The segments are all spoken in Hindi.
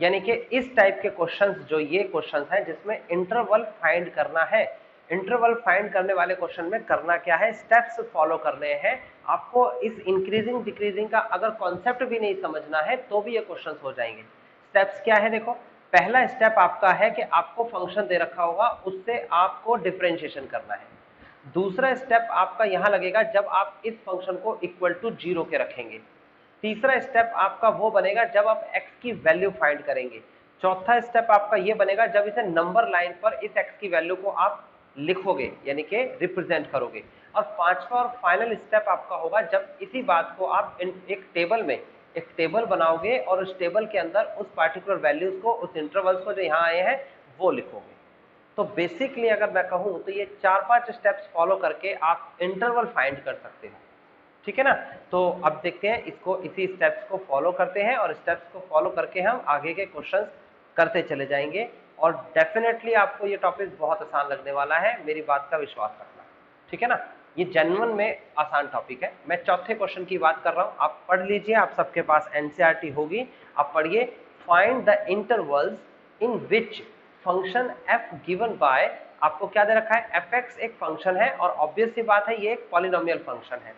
यानी कि इस टाइप के क्वेश्चंस, जो ये क्वेश्चंस हैं जिसमें इंटरवल फाइंड करना है, इंटरवल फाइंड करने वाले क्वेश्चन में करना क्या है, स्टेप्स फॉलो करने हैं आपको। इस इंक्रीजिंग डिक्रीजिंग का अगर कॉन्सेप्ट भी नहीं समझना है तो भी ये क्वेश्चंस हो जाएंगे। स्टेप्स क्या है, देखो पहला स्टेप आपका है कि आपको फंक्शन दे रखा होगा, उससे आपको डिफरेंशिएशन करना है। दूसरा स्टेप आपका यहां लगेगा जब आप इस फंक्शन को इक्वल टू 0 के रखेंगे। तीसरा स्टेप आपका वो बनेगा जब आप x की वैल्यू फाइंड करेंगे। चौथा स्टेप आपका ये बनेगा जब इसे नंबर लाइन पर इस x की वैल्यू को आप लिखोगे, यानी कि रिप्रेजेंट करोगे। और पांचवा और फाइनल स्टेप आपका होगा जब इसी बात को आप एक टेबल बनाओगे और उस टेबल के अंदर उस पार्टिकुलर वैल्यूज को, उस इंटरवल्स को जो यहाँ आए हैं वो लिखोगे। तो बेसिकली अगर मैं कहूं तो ये 4-5 स्टेप्स फॉलो करके आप इंटरवल फाइंड कर सकते हो, ठीक है ना। तो अब देखते हैं इसको, इसी स्टेप्स को फॉलो करते हैं और स्टेप्स को फॉलो करके हम आगे के क्वेश्चंस करते चले जाएंगे। और डेफिनेटली आपको ये टॉपिक बहुत आसान लगने वाला है, मेरी बात का विश्वास रखना, ठीक है ना। ये जेन्युइन में आसान टॉपिक है। मैं चौथे क्वेश्चन की बात कर रहा हूं, आप पढ़ लीजिए, आप सबके पास एनसीईआरटी होगी, आप पढ़िए। Find the intervals in which function f given by, आपको क्या दे रखा है, fx एक फंक्शन है और ऑब्वियस सी बात है ये एक पॉलिनोमियल फंक्शन है।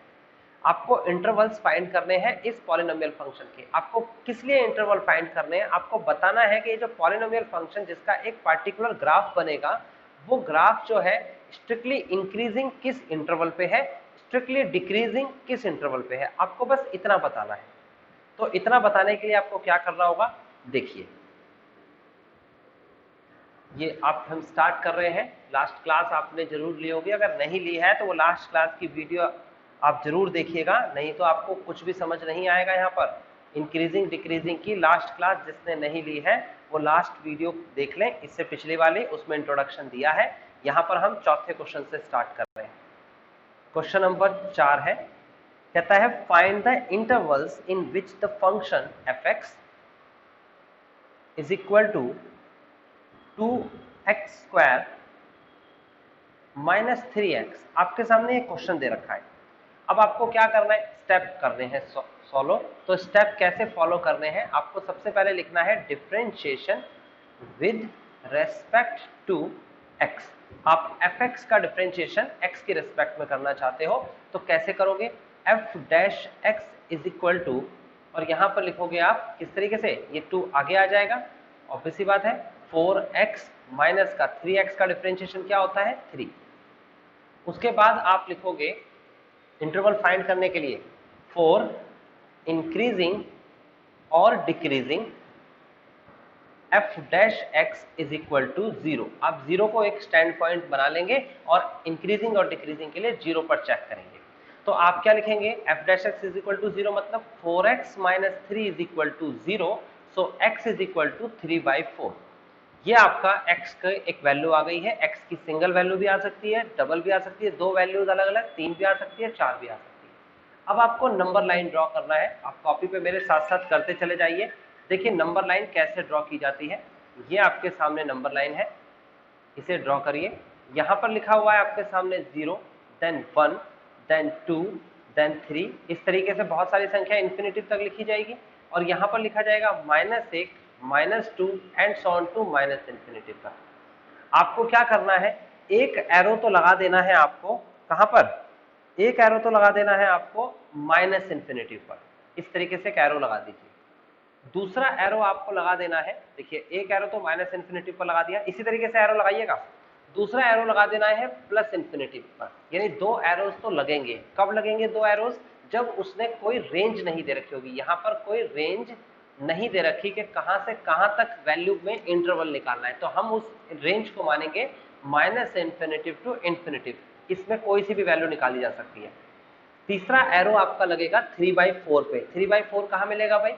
आपको इंटरवल्स फाइंड करने हैं इस पॉलिनोमियल फंक्शन के। आपको किस लिए इंटरवल फाइंड करने हैं, आपको बताना है कि ये जो पॉलिनोमियल फंक्शन जिसका एक पार्टिकुलर ग्राफ बनेगा, वो ग्राफ जो है स्ट्रिक्टली इंक्रीजिंग किस इंटरवल पे है, स्ट्रिक्टली डिक्रीजिंग किस इंटरवल पे है, आपको बस इतना बताना है। तो इतना बताने के लिए आपको क्या करना होगा, देखिए ये आप हम स्टार्ट कर रहे हैं। लास्ट क्लास आपने जरूर ली होगी, अगर नहीं ली है तो वो लास्ट क्लास की वीडियो आप जरूर देखिएगा, नहीं तो आपको कुछ भी समझ नहीं आएगा। यहाँ पर इंक्रीजिंग डिक्रीजिंग की लास्ट क्लास जिसने नहीं ली है वो लास्ट वीडियो देख लें, इससे पिछली वाली, उसमें इंट्रोडक्शन दिया है। यहाँ पर हम चौथे क्वेश्चन से स्टार्ट कर रहे हैं। क्वेश्चन नंबर 4 है, कहता है find the intervals in which the function fx is equal to 2x² minus 3x। आपके सामने एक क्वेश्चन दे रखा है। अब आपको क्या करना है, स्टेप करने हैं फॉलो। तो स्टेप कैसे फॉलो करने हैं, आपको सबसे पहले लिखना है differentiation with respect to x। आप fx का डिफरेंशिएशन x के रेस्पेक्ट में करना चाहते हो तो कैसे करोगे, f' इज इक्वल टू, और यहां पर लिखोगे आप किस तरीके से, ये 2 आगे आ जाएगा, ऑब्वियस सी बात है। 4x माइनस का 3x का डिफरेंशिएशन क्या होता है, 3। उसके बाद आप लिखोगे इंटरवल फाइंड करने के लिए फॉर इंक्रीजिंग और decreasing f' is equal to 0। आप 0 को एक स्टैंड पॉइंट बना लेंगे और इंक्रीजिंग और डिक्रीजिंग के लिए 0 पर चेक करेंगे। तो आप क्या लिखेंगे, f' इज इक्वल टू 0 मतलब 4x minus 3 is equal to 0, so x is equal to 3/4। ये आपका x का एक वैल्यू आ गई है। x की सिंगल वैल्यू भी आ सकती है, डबल भी आ सकती है, 2 वैल्यूज अलग अलग, 3 भी आ सकती है, 4 भी आ सकती है। अब आपको नंबर लाइन ड्रॉ करना है, आप कॉपी पे मेरे साथ साथ करते चले जाइए। देखिए नंबर लाइन कैसे ड्रॉ की जाती है, ये आपके सामने नंबर लाइन है, इसे ड्रॉ करिए। यहाँ पर लिखा हुआ है आपके सामने 0, देन 1, देन 2, देन 3, इस तरीके से बहुत सारी संख्या इंफिनिटी तक लिखी जाएगी। और यहाँ पर लिखा जाएगा -1, -2 and so on to minus infinity तक। आपको क्या करना है, एक एरो तो लगा देना है आपको, कहां पर, एक एरो तो लगा देना है आपको माइनस इंफिनिटी पर, इस तरीके से एक एरो लगा दीजिए। दूसरा एरो आपको लगा देना है, देखिए एक एरो तो माइनस इंफिनिटी पर लगा दिया, इसी तरीके से एरो लगाइएगा। दूसरा एरो लगा देना है प्लस इंफिनिटी पर, यानी 2 एरोज तो लगेंगे। कब लगेंगे 2 एरोज, जब उसने कोई रेंज नहीं दे रखी होगी। यहाँ पर कोई रेंज नहीं दे रखी कि कहां से कहां तक वैल्यू में इंटरवल निकालना है, तो हम उस रेंज को मानेंगे माइनस इंफिनिटी टू इंफिनिटी, इसमें कोई सी भी वैल्यू निकाली जा सकती है। तीसरा एरो आपका लगेगा 3/4 पे। 3/4 कहां मिलेगा भाई,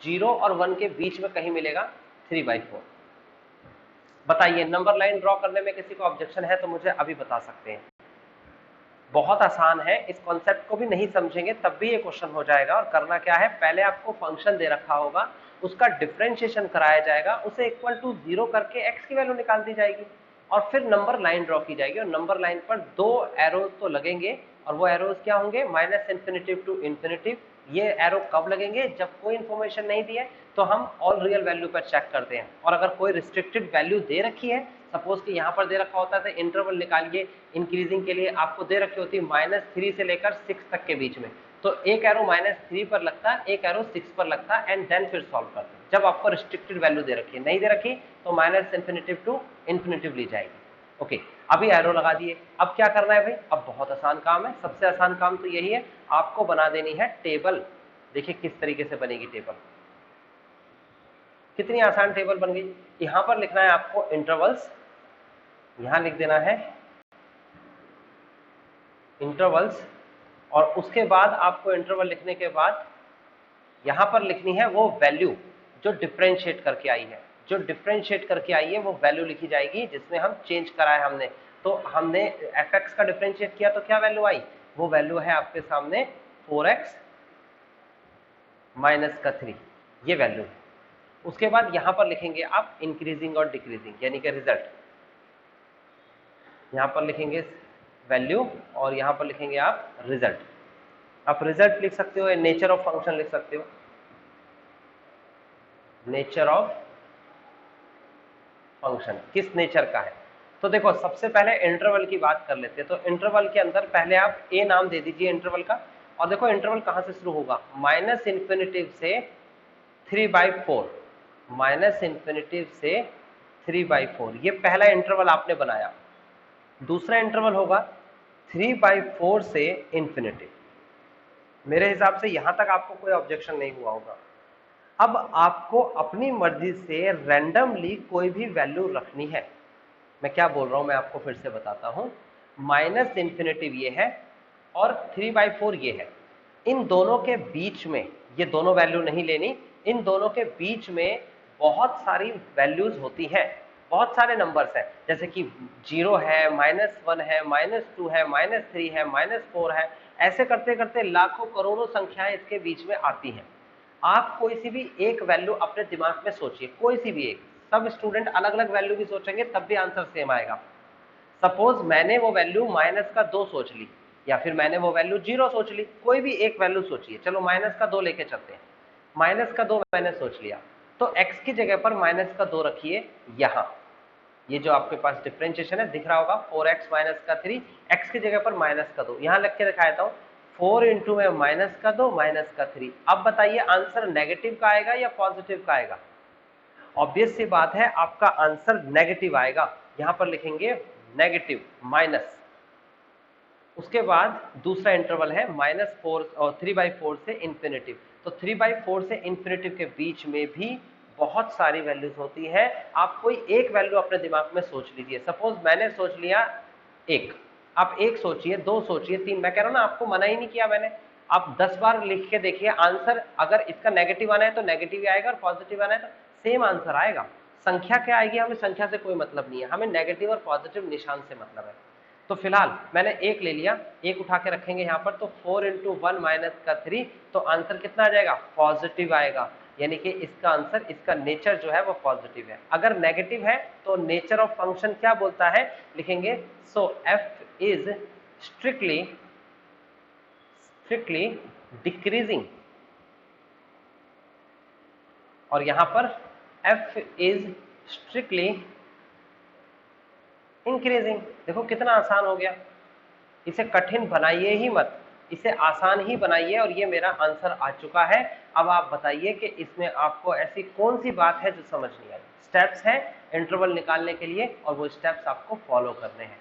0 और 1 के बीच में कहीं मिलेगा 3/4। बताइए नंबर लाइन ड्रॉ करने में किसी को ऑब्जेक्शन है तो मुझे अभी बता सकते हैं। बहुत आसान है, इस कॉन्सेप्ट को भी नहीं समझेंगे तब भी ये क्वेश्चन हो जाएगा। और करना क्या है, पहले आपको फंक्शन दे रखा होगा, उसका डिफरेंशिएशन कराया जाएगा, उसे इक्वल टू 0 करके x की वैल्यू निकाल दी जाएगी और फिर नंबर लाइन ड्रॉ की जाएगी। और नंबर लाइन पर 2 एरोज तो लगेंगे और वो एरोज क्या होंगे, माइनस इंफिनिटी टू इंफिनिटी ये एरो कब लगेंगे? जब कोई इंफॉर्मेशन नहीं दी है तो हम ऑल रियल वैल्यू पर चेक करते हैं, और अगर कोई रिस्ट्रिक्टेड वैल्यू दे रखी है, सपोज कि यहाँ पर दे रखा होता है इंटरवल निकालिए इंक्रीजिंग के लिए, आपको दे रखी होती है -3 से लेकर 6 तक के बीच में, तो एक एरो -3 पर लगता है, एक एरो 6 पर लगता है, एंड देन फिर सॉल्व करते हैं। जब आपको रिस्ट्रिक्टेड वैल्यू दे रखी है, नहीं दे रखी तो -इन्फिनिटिव टू इन्फिनिटिव ली जाएगी। ओके, अभी एरो लगा दिए, अब क्या करना है भाई? अब बहुत आसान काम है, सबसे आसान काम तो यही है, आपको बना देनी है टेबल। देखिए किस तरीके से बनेगी टेबल, कितनी आसान टेबल बन गई। यहां पर लिखना है आपको इंटरवल्स, यहां लिख देना है इंटरवल्स, और उसके बाद आपको इंटरवल लिखने के बाद यहां पर लिखनी है वो वैल्यू जो डिफरेंशिएट करके आई है, जो डिफरेंशिएट करके आई है वो वैल्यू लिखी जाएगी जिसमें हम चेंज करा है हमने। तो हमने fx का डिफरेंशिएट किया तो क्या वैल्यू आई? वो वैल्यू है आपके सामने 4x माइनस का 3, ये वैल्यू है। उसके बाद यहां पर लिखेंगे आप इंक्रीजिंग और डिक्रीजिंग, यानी कि रिजल्ट। यहां पर लिखेंगे वैल्यू और यहां पर लिखेंगे आप रिजल्ट। आप रिजल्ट लिख सकते हो या नेचर ऑफ फंक्शन लिख सकते हो, नेचर ऑफ फंक्शन किस नेचर का है। तो देखो सबसे पहले इंटरवल की बात कर लेते हैं। तो इंटरवल के अंदर पहले आप ए नाम दे दीजिए इंटरवल का, और देखो इंटरवल कहां से शुरू होगा? -इन्फिनिटिव से 3/4, -इन्फिनिटिव से 3/4, ये पहला इंटरवल आपने बनाया। दूसरा इंटरवल होगा 3/4 से इन्फिनिटिव। मेरे हिसाब से यहां तक आपको कोई ऑब्जेक्शन नहीं हुआ होगा। अब आपको अपनी मर्जी से रैंडमली कोई भी वैल्यू रखनी है। मैं क्या बोल रहा हूं, मैं आपको फिर से बताता हूं। -इन्फिनिटिव ये है और 3/4 ये है, इन दोनों के बीच में ये दोनों वैल्यू नहीं लेनी, इन दोनों के बीच में बहुत सारी वैल्यूज होती हैं, बहुत सारे नंबर्स हैं, जैसे कि 0 है, -1 है, -2 है, -3 है, -4 है, ऐसे करते करते लाखों करोड़ों संख्याएं इसके बीच में आती हैं। आप कोई सी भी एक वैल्यू अपने दिमाग में सोचिए, कोई सी भी एक, सब स्टूडेंट अलग अलग वैल्यू भी सोचेंगे तब भी आंसर सेम आएगा। सपोज मैंने वो वैल्यू -2 सोच ली, या फिर मैंने वो वैल्यू 0 सोच ली, कोई भी एक वैल्यू सोचिए। चलो -2 लेके चलते हैं, -2 मैंने सोच लिया, तो x की जगह पर -2 रखिए यहां। ये जो आपके पास डिफरेंशिएशन है दिख रहा होगा, 4x माइनस का 3, x की जगह पर -2 यहां लिख के दिखाया था, 4 इंटू में -2 -3। अब बताइए आंसर नेगेटिव का आएगा या पॉजिटिव का आएगा? ऑब्वियस सी बात है, आपका आंसर नेगेटिव आएगा। यहां पर लिखेंगे नेगेटिव माइनस। उसके बाद दूसरा इंटरवल है -4 और 3/4 से इन्फिनिटिव। तो 3/4 से इन्फिनिटिव के बीच में भी बहुत सारी वैल्यूज होती है। आप कोई एक वैल्यू अपने दिमाग में सोच लीजिए। सपोज मैंने सोच लिया 1, आप 1 सोचिए, 2 सोचिए, 3, मैं कह रहा हूं ना आपको मना ही नहीं किया मैंने। आप 10 बार लिख के देखिए आंसर, अगर इसका नेगेटिव आना है तो नेगेटिव ही आएगा और पॉजिटिव आना है तो सेम आंसर आएगा। संख्या क्या आएगी, हमें संख्या से कोई मतलब नहीं है, हमें नेगेटिव और पॉजिटिव निशान से मतलब है। तो फिलहाल मैंने 1 ले लिया, 1 उठा के रखेंगे यहाँ पर, तो 4 इंटू 1 माइनस का 3, तो आंसर कितना आ जाएगा? पॉजिटिव आएगा, यानी कि इसका आंसर, इसका नेचर जो है वो पॉजिटिव है। अगर नेगेटिव है तो नेचर ऑफ फंक्शन क्या बोलता है, लिखेंगे सो f इज स्ट्रिक्टली डिक्रीजिंग, और यहां पर f इज स्ट्रिक्टली इंक्रीजिंग। देखो कितना आसान हो गया, इसे कठिन बनाइए ही मत, इसे आसान ही बनाइए, और ये मेरा आंसर आ चुका है। अब आप बताइए कि इसमें आपको ऐसी कौन सी बात है जो समझ नहीं आई। स्टेप्स हैं इंटरवल निकालने के लिए, और वो स्टेप्स आपको फॉलो करने हैं।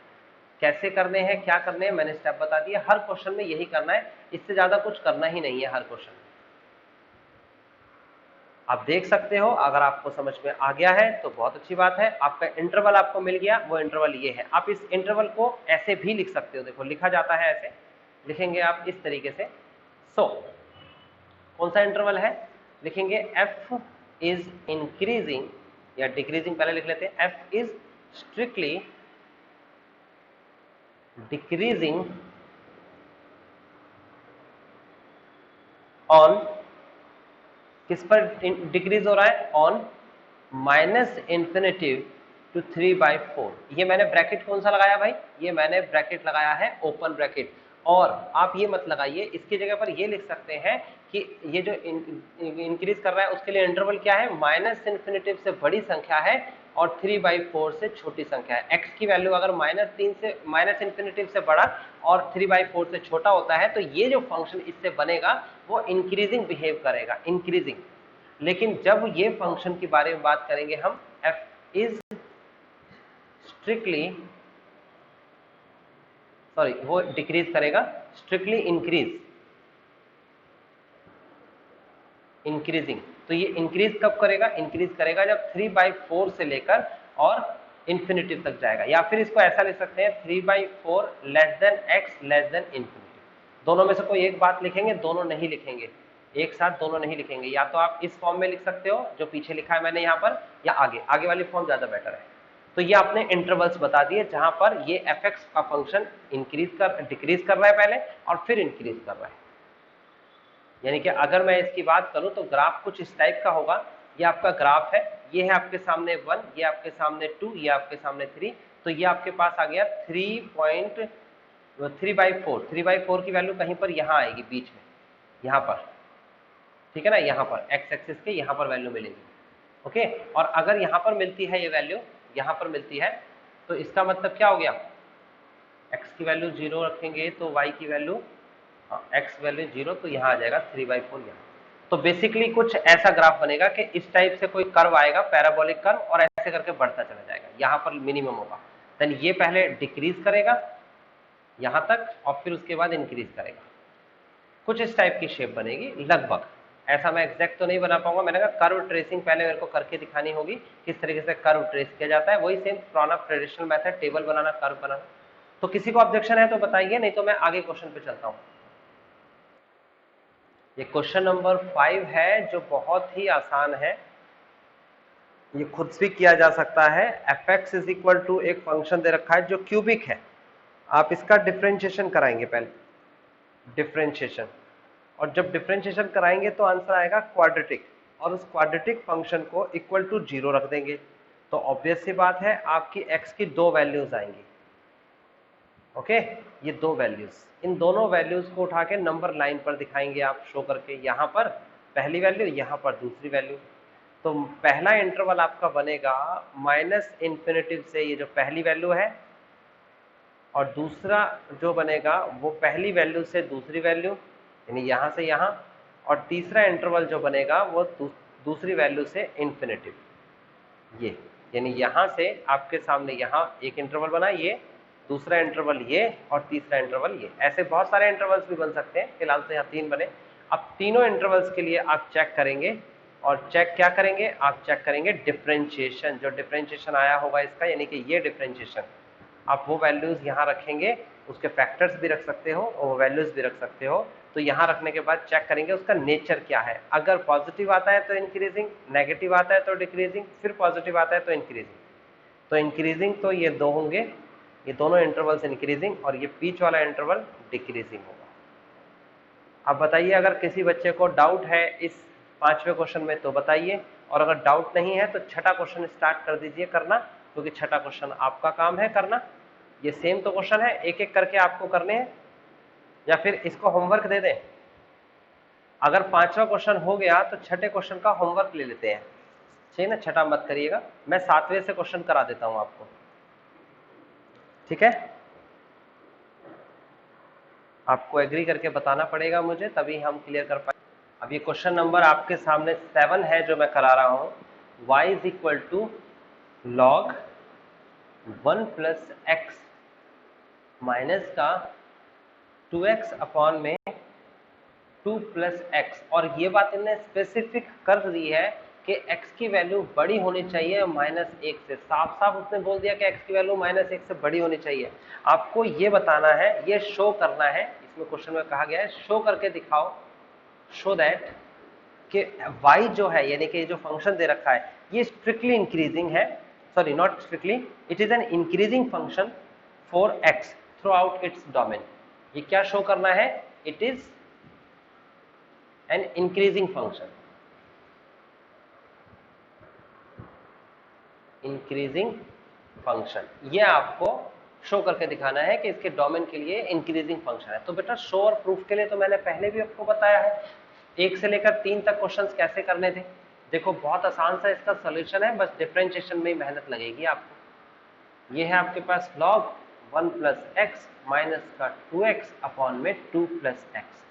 कैसे करने हैं, क्या करने हैं, मैंने स्टेप बता दिया। हर क्वेश्चन में यही करना है, इससे ज्यादा कुछ करना ही नहीं है हर क्वेश्चन में। आप देख सकते हो, अगर आपको समझ में आ गया है तो बहुत अच्छी बात है। आपका इंटरवल आपको मिल गया, वो इंटरवल ये है। आप इस इंटरवल को ऐसे भी लिख सकते हो, देखो लिखा जाता है ऐसे, लिखेंगे आप इस तरीके से। सो कौन सा इंटरवल है, लिखेंगे f इज इंक्रीजिंग या डिक्रीजिंग, पहले लिख लेते हैं, f is strictly decreasing on, किस पर डिक्रीज हो रहा है, ऑन -इन्फिनिटिव टू 3/4। ये मैंने ब्रैकेट कौन सा लगाया भाई, ये मैंने ब्रैकेट लगाया है ओपन ब्रैकेट। और आप ये मत लगाइए, इसकी जगह पर ये लिख सकते हैं कि ये जो इंक्रीज कर रहा है उसके लिए इंटरवल क्या है, माइनस इन्फिनिटिव से बड़ी संख्या है और 3/4 से छोटी संख्या है। x की वैल्यू अगर -3 से माइनस इन्फिनिटिव से बड़ा और 3/4 से छोटा होता है तो ये जो फंक्शन इससे बनेगा वो इंक्रीजिंग बिहेव करेगा, इंक्रीजिंग। लेकिन जब ये फंक्शन के बारे में बात करेंगे हम, f इज स्ट्रिक्टली, सॉरी वो डिक्रीज करेगा, स्ट्रिक्टली इंक्रीजिंग। तो ये इंक्रीज कब करेगा, इंक्रीज करेगा जब 3/4 से लेकर और इंफिनिटी तक जाएगा। या फिर इसको ऐसा लिख सकते हैं 3/4 less than x less than infinity. दोनों में से कोई एक बात लिखेंगे, दोनों नहीं लिखेंगे, एक साथ दोनों नहीं लिखेंगे। या तो आप इस फॉर्म में लिख सकते हो जो पीछे लिखा है मैंने यहाँ पर, या आगे वाली फॉर्म ज्यादा बेटर है। तो ये आपने इंटरवल्स बता दिए जहां पर ये fx का फंक्शन डिक्रीज कर रहा है पहले और फिर इंक्रीज कर रहा है। यानी कि अगर मैं इसकी बात करूं तो ग्राफ कुछ इस टाइप का होगा। ये आपका ग्राफ है, ये है आपके सामने 1, ये आपके सामने 2, ये आपके सामने 3। तो ये आपके पास आ गया 3/4। 3/4 की वैल्यू कहीं पर यहाँ आएगी बीच में, यहाँ पर, ठीक है ना, यहाँ पर एक्स एक्सिस के यहाँ पर वैल्यू मिलेगी। ओके, और अगर यहाँ पर मिलती है ये वैल्यू, यहाँ पर मिलती है, तो इसका मतलब क्या हो गया, x की वैल्यू 0 रखेंगे तो y की वैल्यू, x वैल्यू 0, तो यहाँ आ जाएगा 3/4 यहाँ। तो बेसिकली कुछ ऐसा ग्राफ बनेगा कि इस टाइप से कोई कर्व आएगा, पैराबोलिक कर्व, और ऐसे करके बढ़ता चला जाएगा, यहाँ पर मिनिमम होगा। देन ये पहले डिक्रीज करेगा यहाँ तक और फिर उसके बाद इंक्रीज करेगा। कुछ इस टाइप की शेप बनेगी लगभग। ऐसा मैं एग्जैक्ट तो नहीं बना पाऊंगा, मैंने कहा कर्व ट्रेसिंग पहले मेरे को करके दिखानी होगी, किस तरीके से कर्व ट्रेस किया जाता है। वही सेम पुराना ट्रेडिशनल मेथड, टेबल बनाना, कर्व बनाना। तो किसी को ऑब्जेक्शन है तो बताइए, नहीं तो मैं आगे क्वेश्चन पे चलता हूं। ये क्वेश्चन नंबर 5 है जो बहुत ही आसान है, ये खुद भी किया जा सकता है। fx इज इक्वल टू एक फंक्शन दे रखा है जो क्यूबिक है, आप इसका डिफरेंशिएशन कराएंगे पहले, डिफरेंशिएशन, और जब डिफरेंशिएशन कराएंगे तो आंसर आएगा क्वाड्रेटिक, और उस क्वाड्रेटिक फंक्शन को इक्वल टू 0 रख देंगे। तो ऑब्वियस सी बात है आपकी x की 2 वैल्यूज आएंगी। ओके, ये 2 वैल्यूज, इन दोनों वैल्यूज को उठा के नंबर लाइन पर दिखाएंगे आप, शो करके, यहाँ पर पहली वैल्यू, यहाँ पर दूसरी वैल्यू। तो पहला इंटरवल आपका बनेगा माइनस इन्फिनिटिव से ये जो पहली वैल्यू है, और दूसरा जो बनेगा वो पहली वैल्यू से दूसरी वैल्यू, यानी यहाँ से यहाँ, और तीसरा इंटरवल जो बनेगा वो दूसरी वैल्यू से इन्फिनिटिव, ये, यानी यहाँ से आपके सामने यहाँ एक इंटरवल बना, ये दूसरा इंटरवल ये, और तीसरा इंटरवल ये। ऐसे बहुत सारे इंटरवल्स भी बन सकते हैं, फिलहाल तो यहाँ 3 बने। अब तीनों इंटरवल्स के लिए आप चेक करेंगे, और चेक क्या करेंगे, आप चेक करेंगे डिफरेंशिएशन, जो डिफरेंशिएशन आया होगा इसका, यानी कि ये डिफरेंशिएशन, आप वो वैल्यूज यहाँ रखेंगे, उसके फैक्टर्स भी रख सकते हो और वैल्यूज भी रख सकते हो। तो यहाँ रखने के बाद चेक करेंगे उसका नेचर क्या है। अगर पॉजिटिव आता है तो इंक्रीजिंग, नेगेटिव आता है तो डिक्रीजिंग, फिर पॉजिटिव आता है तो इंक्रीजिंग। तो इंक्रीजिंग तो ये 2 होंगे, ये दोनों इंटरवल्स इंक्रीजिंग, और ये बीच वाला इंटरवल डिक्रीजिंग होगा। अब बताइए, अगर किसी बच्चे को डाउट है इस 5वें क्वेश्चन में तो बताइए, और अगर डाउट नहीं है तो छठा क्वेश्चन स्टार्ट कर दीजिए करना, क्योंकि छठा क्वेश्चन आपका काम है करना। ये सेम तो क्वेश्चन है, एक एक करके आपको करने हैं, या फिर इसको होमवर्क दे दें। अगर 5वां क्वेश्चन हो गया तो छठे क्वेश्चन का होमवर्क ले लेते हैं, ठीक ना, छठा मत करिएगा, मैं 7वें से क्वेश्चन करा देता हूं आपको, ठीक है। आपको एग्री करके बताना पड़ेगा मुझे, तभी हम क्लियर कर पाए। अब ये क्वेश्चन नंबर आपके सामने 7 है जो मैं करा रहा हूं। y is equal to log 1 plus x minus का 2x अपॉन में 2 प्लस एक्स, और ये बात इन्होंने स्पेसिफिक कर दी है कि x की वैल्यू बड़ी होनी चाहिए -1 से। साफ साफ उसने बोल दिया कि x की वैल्यू -1 से बड़ी होनी चाहिए। आपको ये बताना है, ये शो करना है, इसमें क्वेश्चन में कहा गया है शो करके दिखाओ, शो दैट कि y जो है, यानी कि जो फंक्शन दे रखा है, ये स्ट्रिक्टली इंक्रीजिंग है, sorry not strictly, it is an increasing function for x through out its domain. ये क्या शो करना है, it is an increasing function, increasing function, ये आपको शो करके दिखाना है कि इसके डोमेन के लिए इंक्रीजिंग फंक्शन है। तो बेटा शो और प्रूफ के लिए तो मैंने पहले भी आपको बताया है, 1 से लेकर 3 तक क्वेश्चंस कैसे करने थे। देखो बहुत आसान सा इसका सोल्यूशन है, बस डिफरेंशिएशन में ही मेहनत लगेगी आपको। ये है आपके पास log 1 प्लस एक्स माइनस का 2x अपॉन में 2 प्लस एक्स।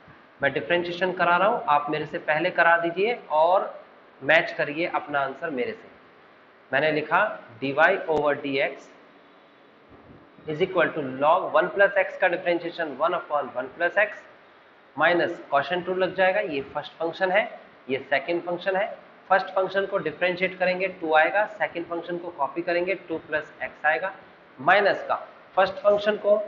मैं डिफरेंशिएशन करा रहा हूं, आप मेरे से पहले करा दीजिए और मैच करिए अपना आंसर मेरे से। मैंने लिखा dy over dx is equal to log 1 plus x का differentiation 1 upon 1 plus x minus quotient rule लग जाएगा। ये फर्स्ट फंक्शन है, ये सेकंड फंक्शन है। फर्स्ट फंक्शन को डिफरेंशिएट करेंगे 2 आएगा, सेकंड फंक्शन को कॉपी करेंगे 2 प्लस एक्स आएगा, माइनस का फर्स्ट फंक्शन को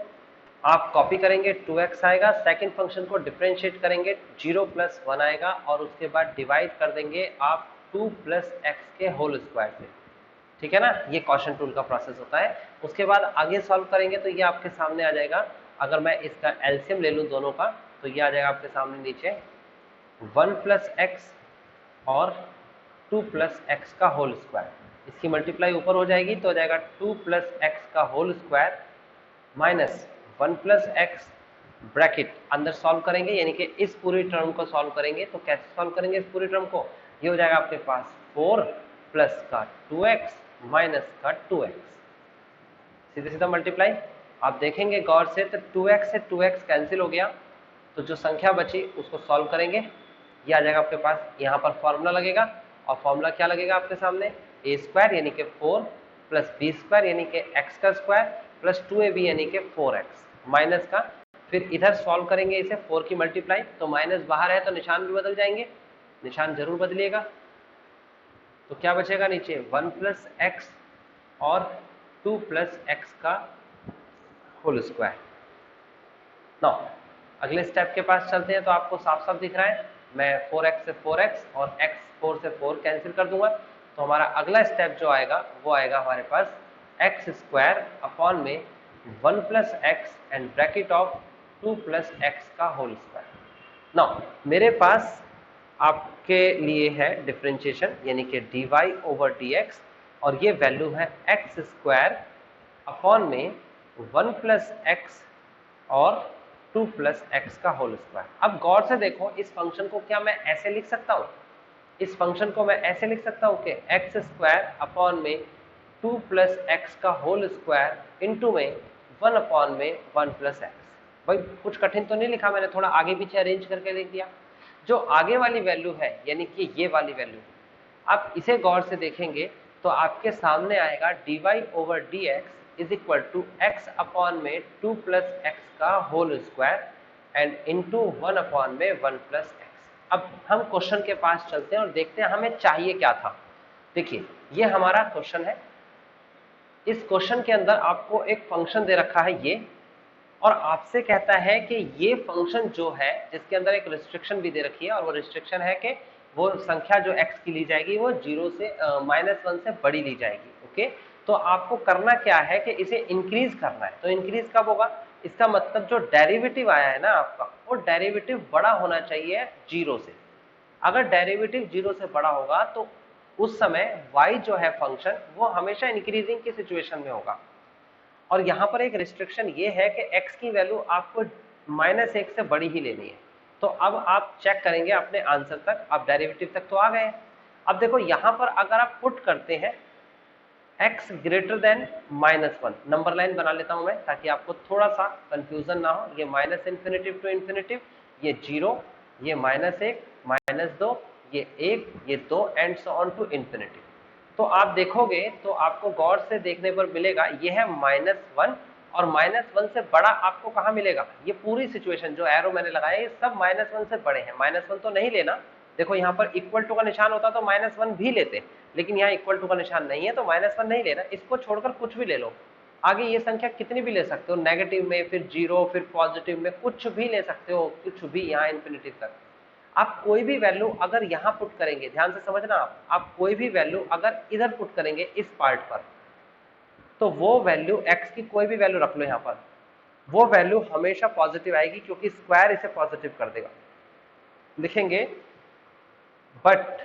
आप कॉपी करेंगे 2x आएगा, सेकंड फंक्शन को डिफरेंशिएट करेंगे 0 प्लस 1 आएगा और उसके बाद डिवाइड कर देंगे आप 2 प्लस एक्स के होल स्क्वायर से। ठीक है ना, ये क्वोशिएंट रूल का प्रोसेस होता है। उसके बाद आगे सॉल्व करेंगे तो ये आपके सामने आ जाएगा। अगर मैं इसका एलसीएम ले लूं दोनों का तो ये आ जाएगा आपके सामने नीचे 1 प्लस एक्स और 2 प्लस एक्स का होल स्क्वायर। इसकी मल्टीप्लाई ऊपर हो जाएगी तो हो जाएगा 2 प्लस एक्स का whole square minus 1 plus x bracket अंदर सॉल्व करेंगे, यानी कि इस पूरी टर्म को सॉल्व करेंगे। तो कैसे सॉल्व करेंगे इस पूरी टर्म को, ये हो जाएगा आपके पास 4 प्लस का 2x माइनस का 2x, सीधे सीधा मल्टीप्लाई। आप देखेंगे गौर से तो 2x से 2x कैंसिल हो गया, तो जो संख्या बची उसको सॉल्व करेंगे, ये आ जाएगा आपके पास। यहाँ पर फॉर्मूला लगेगा और फॉर्मूला क्या लगेगा आपके सामने, ए स्क्वायर यानी कि 4 प्लस बी स्क्वायर यानी कि एक्स का स्क्वायर प्लस 2ab यानी कि 4x माइनस का, फिर इधर सॉल्व करेंगे इसे 4 की मल्टीप्लाई, तो माइनस बाहर है तो निशान भी बदल जाएंगे, निशान जरूर बदलिएगा। तो क्या बचेगा नीचे 1 प्लस एक्स और 2 प्लस एक्स का होल स्क्वायर। नाउ अगले स्टेप के पास चलते हैं, तो आपको साफ साफ दिख रहा है, मैं 4x से 4x और x 4 से 4 कैंसिल कर दूंगा। तो हमारा अगला स्टेप जो आएगा वो आएगा हमारे पास एक्स स्क्वायर अपॉन में 1 plus x and bracket of 2 plus x का होल स्क्वायर। नाउ मेरे पास आपके लिए है डिफरेंशिएशन यानी कि dy ओवर dx और ये वैल्यू है एक्स स्क्वायर अपॉन में 1 प्लस एक्स और 2 प्लस एक्स का होल स्क्वायर। अब गौर से देखो, इस फंक्शन को क्या मैं ऐसे लिख सकता हूँ, इस फंक्शन को मैं ऐसे लिख सकता हूँ कि एक्स स्क्वायर अपॉन में 2 प्लस एक्स का होल स्क्वायर इंटू में 1 अपॉन में 1 प्लस एक्स। भाई कुछ कठिन तो नहीं लिखा मैंने, थोड़ा आगे पीछे अरेंज करके लिख दिया। जो आगे वाली वैल्यू है यानी कि ये वाली वैल्यू, आप इसे गौर से देखेंगे तो आपके सामने आएगा dy over dx is equal to x upon में 2 प्लस एक्स का whole square and into 1 upon में 1 प्लस एक्स। अब हम क्वेश्चन के पास चलते हैं और देखते हैं हमें चाहिए क्या था। देखिए ये हमारा क्वेश्चन है, इस क्वेश्चन के अंदर आपको एक फंक्शन दे रखा है ये, और आपसे कहता है कि ये फंक्शन जो है जिसके अंदर एक रिस्ट्रिक्शन भी दे रखी है, और वो रिस्ट्रिक्शन है कि वो संख्या जो x की ली जाएगी वो 0 से -1 से बड़ी ली जाएगी। ओके, तो आपको करना क्या है कि इसे इंक्रीज करना है। तो इंक्रीज कब होगा, इसका मतलब जो डेरिवेटिव आया है ना आपका, वो डेरिवेटिव बड़ा होना चाहिए 0 से। अगर डेरिवेटिव 0 से बड़ा होगा तो उस समय y जो है फंक्शन वो हमेशा इंक्रीजिंग की सिचुएशन में होगा। और यहां पर एक रिस्ट्रिक्शन ये है कि x की वैल्यू आपको -1 से बड़ी ही लेनी है। तो अब आप चेक करेंगे अपने आंसर तक, आप डेरिवेटिव तक तो आ गए। अब देखो यहां पर अगर आप पुट करते हैं x greater than -1, number line बना लेता हूं मैं ताकि आपको थोड़ा सा कंफ्यूजन ना हो। ये माइनस इन्फिनिटिव टू इन्फिनिटिव, ये 0, ये -1, -2, ये 1, ये 2 and so on to infinitive. तो आप देखोगे तो आपको गौर से देखने पर मिलेगा ये है -1 और -1 से बड़ा आपको कहाँ मिलेगा, ये पूरी सिचुएशन जो एरो मैंने लगाया ये सब -1 से बड़े हैं। -1 तो नहीं लेना, देखो यहाँ पर इक्वल टू का निशान होता तो -1 भी लेते, लेकिन यहाँ इक्वल टू का निशान नहीं है तो -1 नहीं लेना। इसको छोड़कर कुछ भी ले लो, आगे ये संख्या कितनी भी ले सकते हो, नेगेटिव में, फिर 0, फिर पॉजिटिव में, कुछ भी ले सकते हो, कुछ भी यहाँ इन्फिनिटी तक। आप कोई भी वैल्यू अगर यहाँ पुट करेंगे, ध्यान से समझना, आप कोई भी वैल्यू अगर इधर पुट करेंगे इस पार्ट पर, तो वो वैल्यू x की कोई भी वैल्यू रख लो यहाँ पर, वो वैल्यू हमेशा पॉजिटिव आएगी क्योंकि स्क्वायर इसे पॉजिटिव कर देगा। लिखेंगे but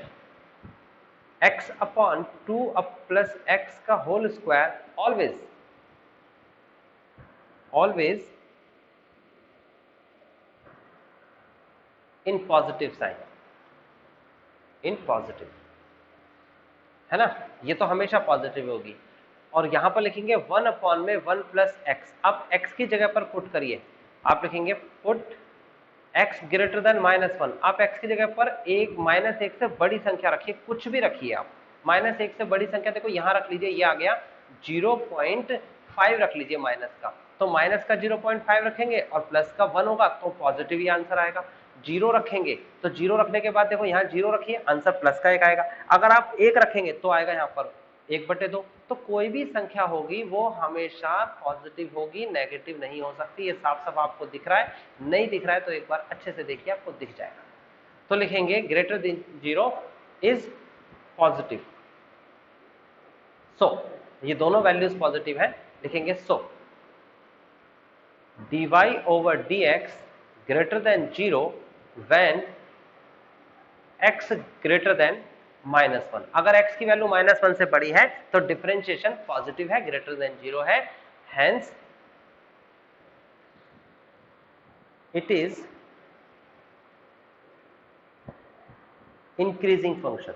x upon 2 plus x का whole square always always in positive sign, in positive, है ना, ये तो हमेशा पॉजिटिव होगी। और यहां पर लिखेंगे 1/1 प्लस एक्स। अब x की जगह पर पुट करिए, आप लिखेंगे पुट x ग्रेटर देन -1। आप x की जगह पर -1 से बड़ी संख्या रखिए, कुछ भी रखिए आप, -1 से बड़ी संख्या देखो यहां रख लीजिए, ये आ गया 0.5 रख लीजिए माइनस का, तो माइनस का 0.5 रखेंगे और प्लस का 1 होगा तो पॉजिटिव ही आंसर आएगा। 0 रखेंगे तो 0 रखने के बाद देखो यहाँ 0 रखिए, आंसर प्लस का 1 आएगा। अगर आप 1 रखेंगे तो आएगा यहाँ पर 1/2। तो कोई भी संख्या होगी वो हमेशा पॉजिटिव होगी, नेगेटिव नहीं हो सकती। ये साफ साफ आपको दिख रहा है, नहीं दिख रहा है तो एक बार अच्छे से देखिए, आपको दिख जाएगा। तो लिखेंगे ग्रेटर देन 0 इज पॉजिटिव। सो ये दोनों वैल्यूज पॉजिटिव है, लिखेंगे सो dy over dx greater than 0 when x greater than -1। अगर x की वैल्यू -1 से बड़ी है तो डिफरेंशिएशन पॉजिटिव है, ग्रेटर देन 0 है, hence it is increasing function,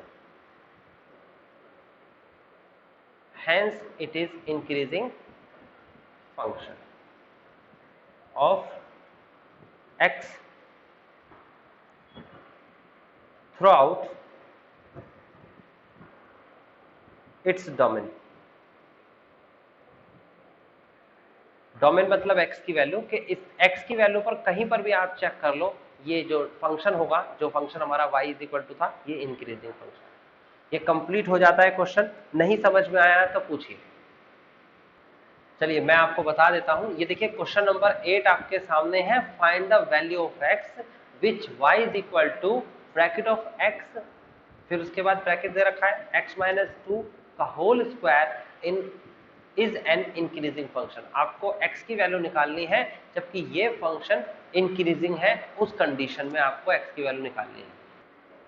hence it is increasing function of x throughout its domain। Domain मतलब x की वैल्यू, कि इस x की वैल्यू पर कहीं पर भी आप चेक कर लो, ये जो फंक्शन होगा, जो फंक्शन हमारा y इज इक्वल टू था, ये इंक्रीजिंग फंक्शन। ये कंप्लीट हो जाता है क्वेश्चन। नहीं समझ में आया तो पूछिए। चलिए मैं आपको बता देता हूं, ये देखिए क्वेश्चन नंबर 8 आपके सामने है, find the value of x which y is equal to bracket of x, फिर उसके बाद ब्रैकेट दे रखा है x - 2 का whole square in is an increasing function. आपको x की वैल्यू निकालनी है जबकि ये फंक्शन इंक्रीजिंग है, उस कंडीशन में आपको x की वैल्यू निकालनी है।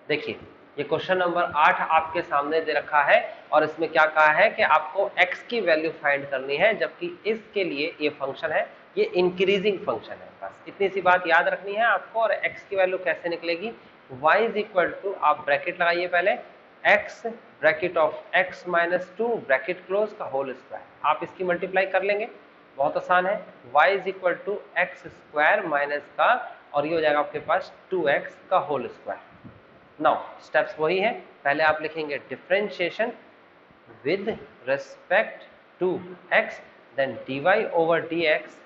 देखिए ये क्वेश्चन नंबर 8 आपके सामने दे रखा है और इसमें क्या कहा है कि आपको x की वैल्यू फाइंड करनी है, जबकि इसके लिए ये फंक्शन है, ये इंक्रीजिंग फंक्शन है। बस इतनी सी बात याद रखनी है आपको। और x की वैल्यू कैसे निकलेगी, y इज इक्वल टू, आप ब्रैकेट लगाइए पहले, x bracket of x - 2 bracket close का होल स्क्वायर, आप इसकी मल्टीप्लाई कर लेंगे, बहुत आसान है, y is equal to x square minus का, और ये हो जाएगा आपके पास 2x का होल स्क्वायर। नाउ स्टेप्स वही है, पहले आप लिखेंगे differentiation with respect to x, then dy over dx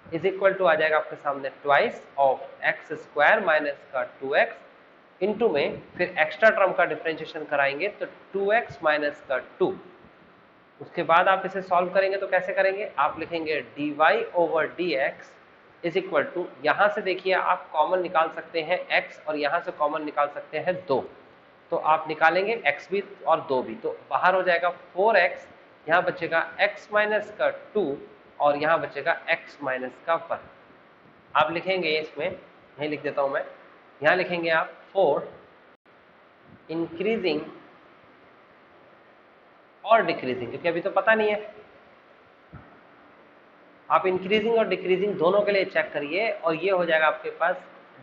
is equal to आ जाएगा आपके सामने twice of x square minus का 2x इनटू में फिर एक्स्ट्रा टर्म का डिफरेंशिएशन कराएंगे तो 2x माइनस का 2। उसके बाद आप इसे सॉल्व करेंगे तो कैसे करेंगे, आप लिखेंगे dy over dx is equal to, यहां से देखिए आप कॉमन निकाल सकते हैं x और यहां से कॉमन निकाल सकते हैं 2, तो आप निकालेंगे x भी और 2 भी, तो बाहर हो जाएगा 4x, यहाँ बचेगा x माइनस का 2 और यहाँ बचेगा x माइनस का 1। आप लिखेंगे इसमें, यही लिख देता हूं मैं, यहाँ लिखेंगे आप 4 इंक्रीजिंग और डिक्रीजिंग, क्योंकि अभी तो पता नहीं है, आप इंक्रीजिंग और डिक्रीजिंग दोनों के लिए चेक करिए, और ये हो जाएगा आपके पास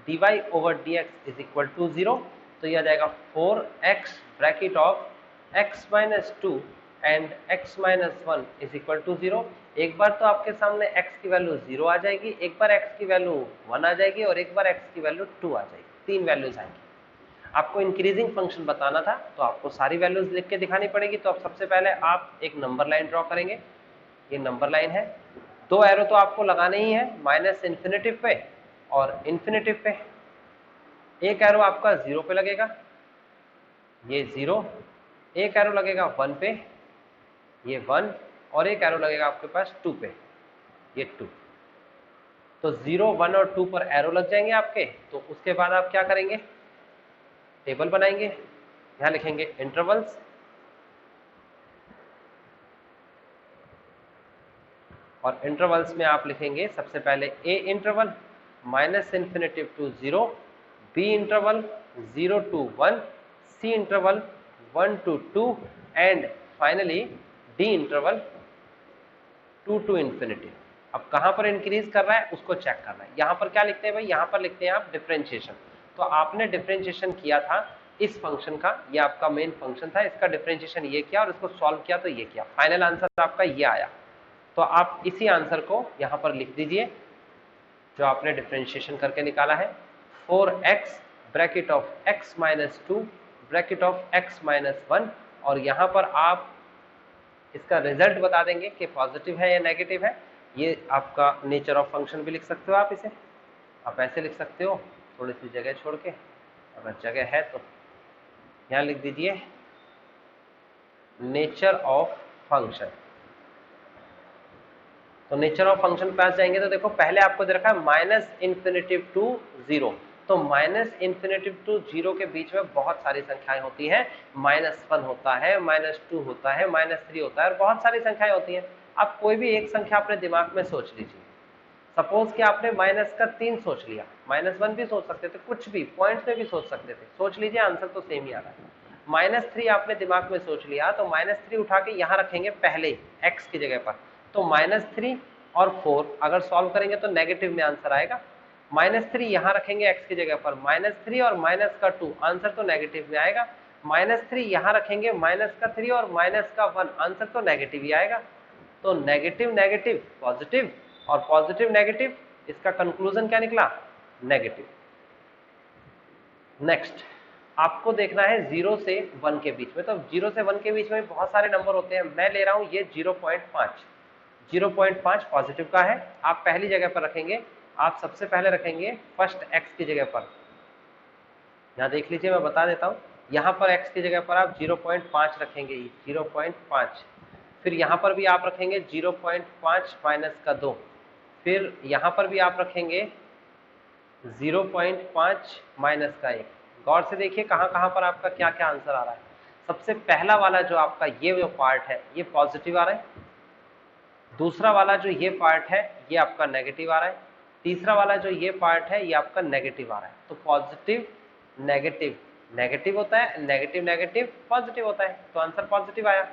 dy over dx is equal to 0, तो ये आ जाएगा 4x bracket of x minus 2 and x minus 1 is equal to 0। एक बार तो आपके सामने x की वैल्यू 0 आ जाएगी, एक बार x की वैल्यू 1 आ जाएगी और एक बार x की वैल्यू 2 आ जाएगी, 3 वैल्यूज आएंगी। आपको इंक्रीजिंग फंक्शन बताना था तो आपको सारी वैल्यूज लिख के दिखानी पड़ेगी। तो अब सबसे पहले आप एक नंबर लाइन ड्रॉ करेंगे, ये नंबर लाइन है, 2 एरो तो आपको लगाने ही है, माइनस इन्फिनेटिव पे और इन्फिनेटिव पे। एक एरो आपका 0 पे लगेगा, ये 0, एक एरो लगेगा 1 पे, ये 1, और एक एरो लगेगा आपके पास 2 पे, ये 2। तो 0, 1 और 2 पर एरो लग जाएंगे आपके। तो उसके बाद आप क्या करेंगे, टेबल बनाएंगे, यहां लिखेंगे इंटरवल्स, और इंटरवल्स में आप लिखेंगे सबसे पहले a interval minus infinitive to 0, b interval 0 to 1, c interval 1 to 2 and finally d interval 2 to infinity. अब कहाँ पर इंक्रीज कर रहा है उसको चेक करना है। यहाँ पर क्या लिखते हैं भाई, यहाँ पर लिखते हैं आप डिफरेंशिएशन। तो आपने डिफरेंशिएशन किया था इस फंक्शन का, ये आपका मेन फंक्शन था, इसका डिफरेंशिएशन ये किया और इसको सॉल्व किया तो ये किया, फाइनल आंसर आपका ये आया। तो आप इसी आंसर को यहाँ पर लिख दीजिए जो आपने डिफरेंशिएशन करके निकाला है, 4x bracket of x minus 2 bracket of x minus 1, और यहाँ पर आप इसका रिजल्ट बता देंगे कि पॉजिटिव है या नेगेटिव है। ये आपका नेचर ऑफ फंक्शन भी लिख सकते हो आप, इसे आप ऐसे लिख सकते हो थोड़ी सी जगह छोड़ के, अगर जगह है तो यहाँ लिख दीजिए नेचर ऑफ फंक्शन। तो नेचर ऑफ फंक्शन पास जाएंगे तो देखो पहले आपको दे रखा है माइनस इन्फिनिटिव टू 0, तो माइनस इन्फिनिटिव टू 0 के बीच में बहुत सारी संख्याएं होती हैं, -1 होता है, -2 होता है, -3 होता है और बहुत सारी संख्याएं होती हैं। आप कोई भी एक संख्या अपने दिमाग में सोच लीजिए, सपोज कि आपने -3 सोच लिया, -1 भी सोच सकते थे, कुछ भी पॉइंट्स में भी सोच सकते थे, सोच लीजिए आंसर तो सेम ही आ रहा है। -3 आपने दिमाग में सोच लिया तो -3 उठा के यहाँ रखेंगे पहले x की जगह पर, तो -3 और 4 अगर सॉल्व करेंगे तो नेगेटिव में आंसर आएगा। -3 यहाँ रखेंगे x की जगह पर, -3 और -2 आंसर तो नेगेटिव में आएगा। -3 यहाँ रखेंगे -3 और -1 आंसर तो नेगेटिव ही आएगा। तो नेगेटिव नेगेटिव पॉजिटिव और पॉजिटिव नेगेटिव, इसका कंक्लूजन क्या निकला, नेगेटिव। नेक्स्ट आपको देखना है 0 से 1 के बीच में, तो 0 से 1 के बीच में बहुत सारे नंबर होते हैं, मैं ले रहा हूं ये 0.5 पॉजिटिव का है। आप पहली जगह पर रखेंगे, आप सबसे पहले रखेंगे फर्स्ट x की जगह पर, यहाँ देख लीजिए मैं बता देता हूँ, यहाँ पर x की जगह पर आप 0.5 रखेंगे, 0.5, फिर यहाँ पर भी आप रखेंगे 0.5 माइनस का 2, फिर यहाँ पर भी आप रखेंगे 0.5 माइनस का 1। गौर से देखिए कहाँ कहाँ पर आपका क्या क्या आंसर आ रहा है। सबसे पहला वाला जो आपका ये जो पार्ट है ये पॉजिटिव आ रहा है, दूसरा वाला जो ये पार्ट है ये आपका नेगेटिव आ रहा है, तीसरा वाला जो ये पार्ट है ये आपका नेगेटिव आ रहा है। तो पॉजिटिव नेगेटिव नेगेटिव होता है, नेगेटिव नेगेटिव पॉजिटिव होता है, तो आंसर पॉजिटिव आया।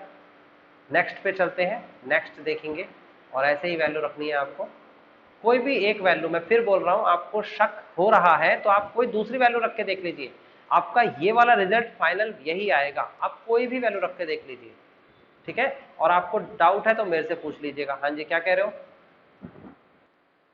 नेक्स्ट पे चलते हैं, नेक्स्ट देखेंगे और ऐसे ही वैल्यू रखनी है आपको, कोई भी एक वैल्यू, मैं फिर बोल रहा हूं आपको शक हो रहा है तो आप कोई दूसरी वैल्यू रख के देख लीजिए, आपका ये वाला रिजल्ट फाइनल यही आएगा, आप कोई भी वैल्यू रख के देख लीजिए, ठीक है। और आपको डाउट है तो मेरे से पूछ लीजिएगा। हाँ जी क्या कह रहे हो।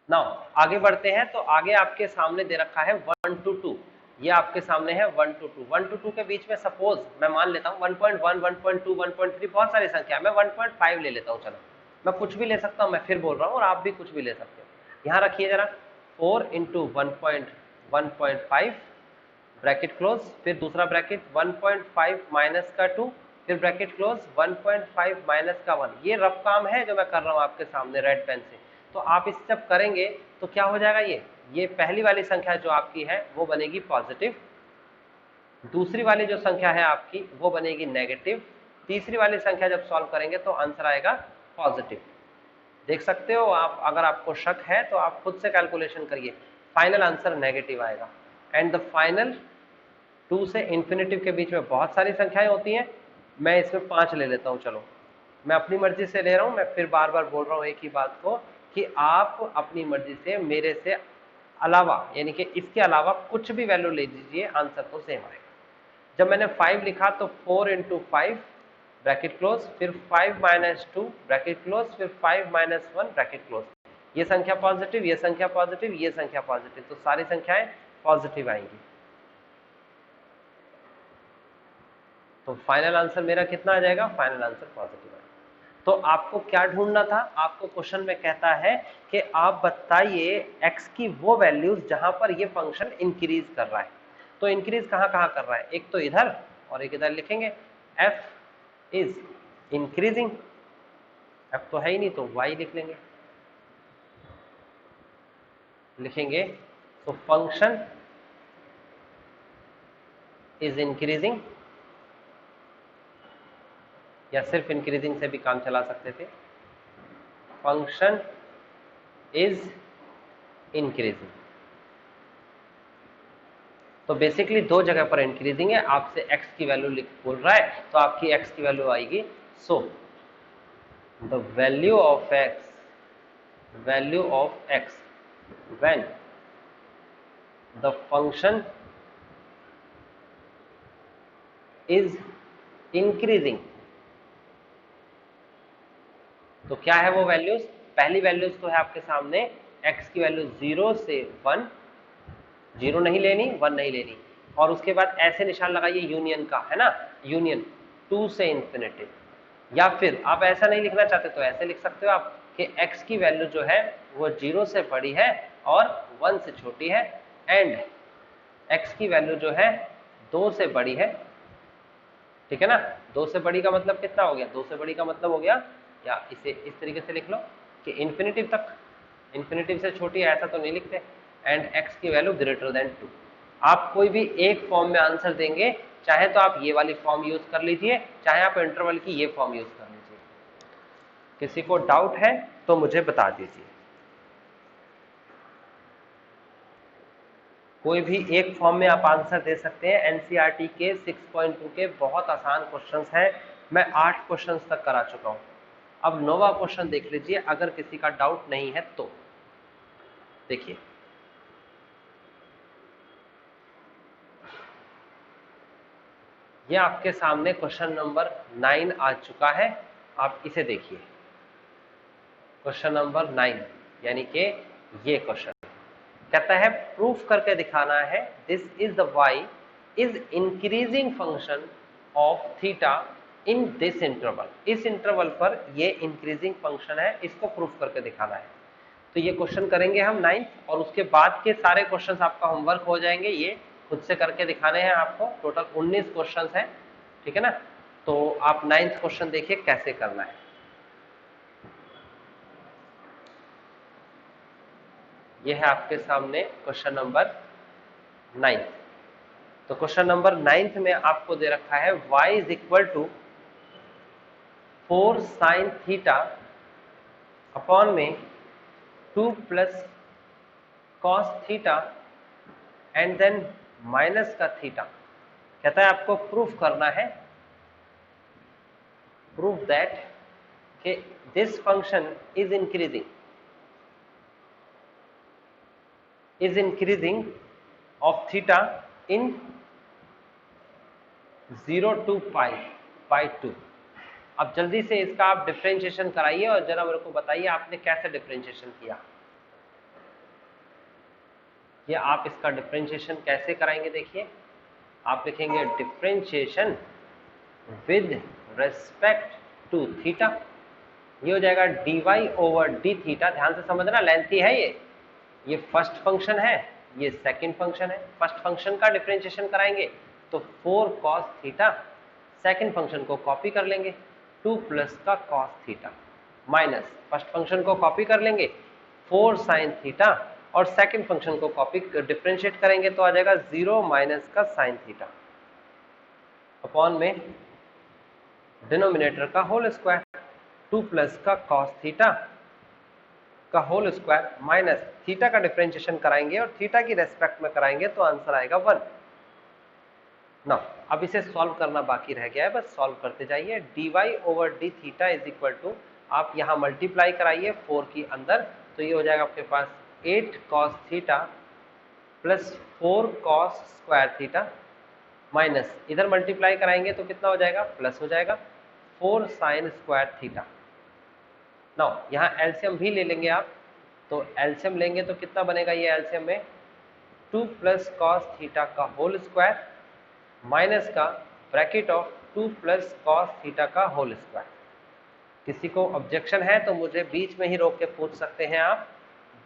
नाउ आगे बढ़ते हैं, तो आगे आपके सामने दे रखा है 1 to 2, ये आपके सामने है 1 to 2। 1 to 2 के बीच में सपोज मैं मान लेता हूँ 1.1 1.2 1.3 बहुत सारी संख्या, मैं 1.5 ले लेता हूँ, चलो मैं कुछ भी ले सकता हूँ, मैं फिर बोल रहा हूँ और आप भी कुछ भी ले सकते हो। यहाँ रखिए जरा 4 into 1.5 ब्रैकेट क्लोज, फिर दूसरा ब्रैकेट 1.5 माइनस का 2, फिर ब्रैकेट क्लोज 1.5 माइनस का 1। ये रफ काम है जो मैं कर रहा हूँ आपके सामने रेड पेन से, तो आप इस जब करेंगे तो क्या हो जाएगा, ये पहली वाली संख्या जो आपकी है वो बनेगी पॉजिटिव, दूसरी वाली जो संख्या है आपकी वो बनेगी नेगेटिव, तीसरी वाली संख्या जब सॉल्व करेंगे तो आंसर आएगा पॉजिटिव। देख सकते हो आप, अगर आपको शक है तो आप खुद से कैलकुलेशन करिए, फाइनल आंसर नेगेटिव आएगा। एंड द फाइनल 2 से इन्फिनिटिव के बीच में बहुत सारी संख्याएं होती हैं, मैं इसमें 5 ले लेता हूं, चलो मैं अपनी मर्जी से ले रहा हूं, मैं फिर बार बार बोल रहा हूं एक ही बात को कि आप अपनी मर्जी से मेरे से अलावा यानी कि इसके अलावा कुछ भी वैल्यू ले लीजिए, आंसर तो सेम आएगा। जब मैंने 5 लिखा तो 4 into 5 ब्रैकेट क्लोज, फिर 5 minus 2 ब्रैकेट क्लोज, फिर 5 minus 1 ब्रैकेट क्लोज, ये संख्या पॉजिटिव, ये संख्या पॉजिटिव, ये संख्या पॉजिटिव, तो सारी संख्याएं पॉजिटिव आएंगी। तो फाइनल आंसर मेरा कितना आ जाएगा, फाइनल आंसर पॉजिटिव आएगा। तो आपको क्या ढूंढना था, आपको क्वेश्चन में कहता है कि आप बताइए x की वो वैल्यूज जहां पर ये फंक्शन इंक्रीज कर रहा है। तो इंक्रीज कहां कहां कर रहा है, एक तो इधर और एक इधर लिखेंगे, f इज इंक्रीजिंग, f तो है ही नहीं तो y लिख लेंगे, लिखेंगे तो फंक्शन इज इंक्रीजिंग, या सिर्फ इंक्रीजिंग से भी काम चला सकते थे, फंक्शन इज इंक्रीजिंग। तो बेसिकली दो जगह पर इंक्रीजिंग है, आपसे x की वैल्यू बोल रहा है तो आपकी x की वैल्यू आएगी, so the value of x value of x when the function is increasing। तो क्या है वो वैल्यूज? पहली वैल्यूज तो है आपके सामने x की वैल्यू 0 से 1, 0 नहीं लेनी 1 नहीं लेनी, और उसके बाद ऐसे निशान लगाइए यूनियन का, है ना, यूनियन 2 से इंफिनिटी। या फिर आप ऐसा नहीं लिखना चाहते तो ऐसे लिख सकते हो आप कि x की वैल्यू जो है वो 0 से बड़ी है और 1 से छोटी है, एंड x की वैल्यू जो है 2 से बड़ी है। ठीक है ना, 2 से बड़ी का मतलब कितना हो गया? 2 से बड़ी का मतलब हो गया, या इसे इस तरीके से लिख लो कि इन्फिनिटिव तक, इन्फिनिटिव से छोटी है ऐसा तो नहीं लिखते, एंड x की वैल्यू ग्रेटर देन 2। आप कोई भी एक फॉर्म में आंसर देंगे, चाहे तो आप ये वाली फॉर्म यूज कर लीजिए, चाहे आप इंटरवल की ये फॉर्म यूज कर लीजिए। किसी को डाउट है तो मुझे बता दीजिए। कोई भी एक फॉर्म में आप आंसर दे सकते हैं। एनसीईआरटी के 6.2 के बहुत आसान क्वेश्चंस हैं, मैं 8 क्वेश्चंस तक करा चुका हूं। अब 9वां क्वेश्चन देख लीजिए, अगर किसी का डाउट नहीं है तो। देखिए ये आपके सामने क्वेश्चन नंबर 9 आ चुका है, आप इसे देखिए। क्वेश्चन नंबर 9 यानी कि ये क्वेश्चन कहता है प्रूफ करके दिखाना है this is the y is increasing function of theta in this interval. इस इंटरवल पर ये इंक्रीजिंग फंक्शन है, इसको प्रूफ करके दिखाना है। तो ये क्वेश्चन करेंगे हम 9th, और उसके बाद के सारे क्वेश्चंस आपका होमवर्क हो जाएंगे। ये खुद से करके दिखाने हैं आपको। टोटल 19 क्वेश्चंस हैं, ठीक है ना। तो आप 9th क्वेश्चन देखिए कैसे करना है। ये है आपके सामने क्वेश्चन नंबर 9। तो क्वेश्चन नंबर 9 में आपको दे रखा है y is equal to 4 sine theta upon में 2 plus cos theta and then minus का थीटा। कहता है आपको प्रूफ करना है, प्रूफ दैट कि this function is increasing of theta in 0 to pi 2। अब जल्दी से इसका आप डिफरेंशिएशन कराइए और जरा मेरे को बताइए आपने कैसे डिफरेंशिएशन किया। ये आप इसका डिफरेंशिएशन कैसे कराएंगे? देखिए आप लिखेंगे differentiation with respect to theta. ये हो जाएगा dy ओवर डी थीटा। ध्यान से समझना, लेंथी है ये फर्स्ट फंक्शन है, ये सेकंड फंक्शन है। फर्स्ट फंक्शन का डिफरेंशिएशन कराएंगे तो 4 cos थीटा, सेकंड फंक्शन को कॉपी कर लेंगे 2 प्लस का cos theta, minus first function को कॉपी कर लेंगे 4 sin थीटा, और सेकंड फंक्शन को कॉपी डिफरेंशिएट करेंगे तो आ जाएगा 0 माइनस का sin थीटा अपॉन में डिनोमिनेटर का होल स्क्वायर 2 प्लस का cos थीटा का होल स्क्वायर माइनस थीटा का डिफरेंशिएशन कराएंगे और थीटा की रेस्पेक्ट में कराएंगे तो आंसर आएगा 1 ना। अब इसे सॉल्व करना बाकी रह गया है, बस सॉल्व करते जाइए। dy over d theta is equal to, आप यहाँ मल्टीप्लाई कराइए 4 की अंदर, तो ये हो जाएगा आपके पास 8 cos theta plus 4 cos square theta, minus इधर मल्टीप्लाई कराएंगे तो कितना हो जाएगा? प्लस हो जाएगा 4 sin स्क्वायर थीटा। नाउ यहाँ एलसीएम भी ले लेंगे आप, तो एलसीएम लेंगे तो कितना बनेगा? ये एलसीएम में 2 प्लस कॉस थीटा का होल स्क्वायर माइनस का bracket of 2 plus cos theta का होल स्क्वायर। किसी को ऑब्जेक्शन है तो मुझे बीच में ही रोक के पूछ सकते हैं आप।